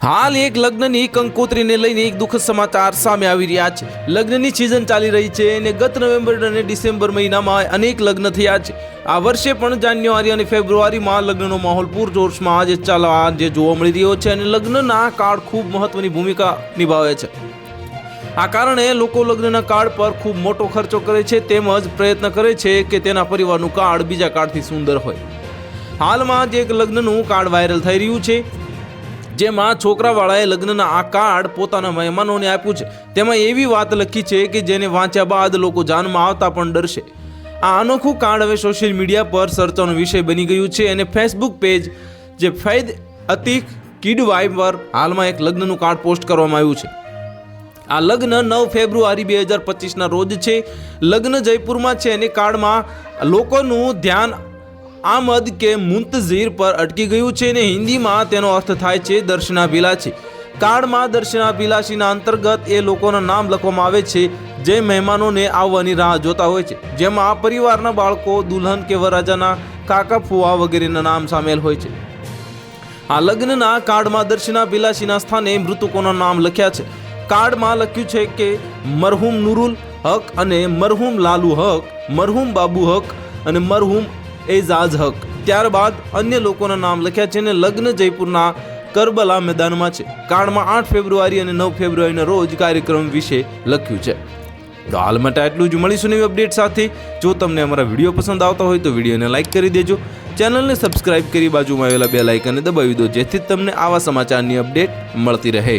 હાલ એક લગ્નની કંકોત્રીને લઈને એક દુઃખદ સમાચાર સામે આવી રહ્યા છે। લગ્નની સિઝન ચાલી રહી છે અને ગત નવેમ્બર અને ડિસેમ્બર મહિનામાં અનેક લગ્ન થયા છે। આ વર્ષે પણ જાન્યુઆરી અને ફેબ્રુઆરીમાં લગ્નનો માહોલ પૂરજોશમાં આજે ચાલવા જે જોવા મળી રહ્યો છે અને લગ્નના કાર્ડ ખૂબ મહત્વની ભૂમિકા નિભાવે છે। આ કારણે લોકો લગ્નના કાર્ડ પર ખૂબ મોટો ખર્ચો કરે છે તેમજ પ્રયત્ન કરે છે કે તેના પરિવારનું કાર્ડ બીજા કાર્ડથી સુંદર હોય। હાલમાં જ એક લગ્નનું કાર્ડ વાયરલ થઈ રહ્યું છે, જેમાં છોકરાવાળાએ લગ્નના આ કાર્ડ પોતાના મહેમાનોને આપ્યું છે। તેમાં એવી વાત લખી છે કે જેને વાંચ્યા બાદ લોકો જાનમાં આવતા પણ ડરશે। આ અનોખું કાર્ડ હવે સોશિયલ મીડિયા પર ચર્ચાનો વિષય બની ગયું છે અને ફેસબુક પેજ જે ફૈદ અતીક કિડવાઈ પર હાલમાં એક લગ્નનું કાર્ડ પોસ્ટ કરવામાં આવ્યું છે। આ લગ્ન 9 ફેબ્રુઆરી 2025ના રોજ છે। લગ્ન જયપુરમાં છે અને કાર્ડમાં લોકોનું ધ્યાન આમદ કે મુંતઝીર પર અટકી ગયું છે અને હિન્દીમાં તેનો અર્થ થાય છે દર્શનાભિલાષી। કાર્ડમાં દર્શનાભિલાષીના અંતર્ગત એ લોકોના નામ લખવામાં આવે છે જે મહેમાનોને આવવાની રાહ જોતા હોય છે, જેમાં પરિવારના બાળકો, દુલ્હન કે વરરાજાના કાકા, ફુવા વગેરેના નામ સામેલ હોય છે। આ લગ્નના કાર્ડમાં દર્શનાભિલાષીના સ્થાને મૃતકોના નામ લખ્યા છે। કાર્ડમાં લખ્યું છે કે મરહુમ નુરુલ હક અને મરહુમ લાલુ હક, મરહુમ બાબુ હક અને મરહુમ એઝાઝ હક। ત્યારબાદ અન્ય લોકોના નામ લખ્યા છે અને લગ્ન જયપુરના કરબલા મેદાનમાં છે। કાર્ડમાં 8 ફેબ્રુઆરી અને 9 ફેબ્રુઆરીના રોજ કાર્યક્રમ વિશે લખ્યું છે। તો હાલ માટે આટલું જ, મળીશું નવી અપડેટ સાથે। જો તમને અમારા વિડીયો પસંદ આવતા હોય તો વિડીયોને લાઇક કરી દેજો, ચેનલને સબસ્ક્રાઇબ કરી બાજુમાં આવેલા બેલ આઇકનને દબાવી દો, જેથી તમને આવા સમાચારની અપડેટ મળતી રહે।